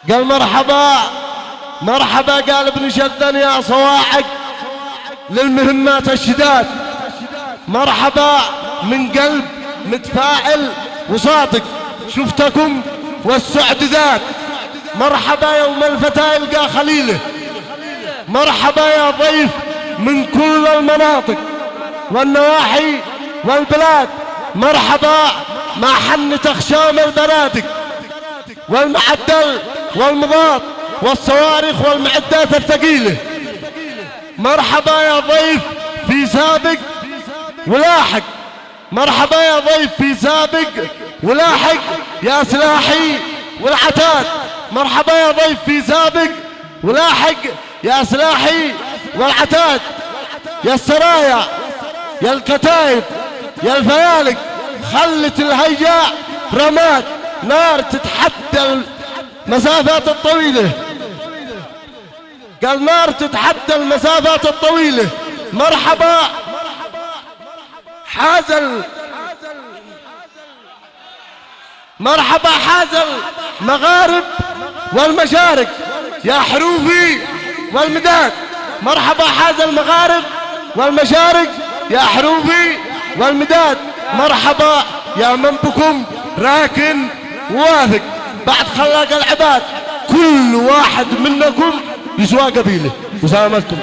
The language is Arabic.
قال مرحبا مرحبا، قال ابن شذن يا صواعق للمهمات الشداد، مرحبا من قلب متفاعل وصادق، شفتكم والسعد ذاك، مرحبا يوم الفتى يلقى خليله، مرحبا يا ضيف من كل المناطق والنواحي والبلاد، مرحبا مع حنة أخشام البنادق والمعدل والمضاد والصواريخ والمعدات الثقيلة، مرحبا يا ضيف في سابق ولاحق، مرحبا يا ضيف في سابق ولاحق يا سلاحي والعتاد، مرحبا يا ضيف في سابق ولاحق يا سلاحي والعتاد، يا السرايا يا الكتايب يا الفيالق، خلت الهيجاء رماد نار تتحدى المسافات الطويلة، قال نار تتحدى المسافات الطويلة، مرحبا حازل مرحبا حازل مغارب والمشارق يا حروفي والمداد، مرحبا حازل المغارب والمشارق يا حروفي والمداد، مرحبا يا من بكم راكن واثق بعد خلاق العباد، كل واحد منكم يسوى قبيله. وسلامتكم.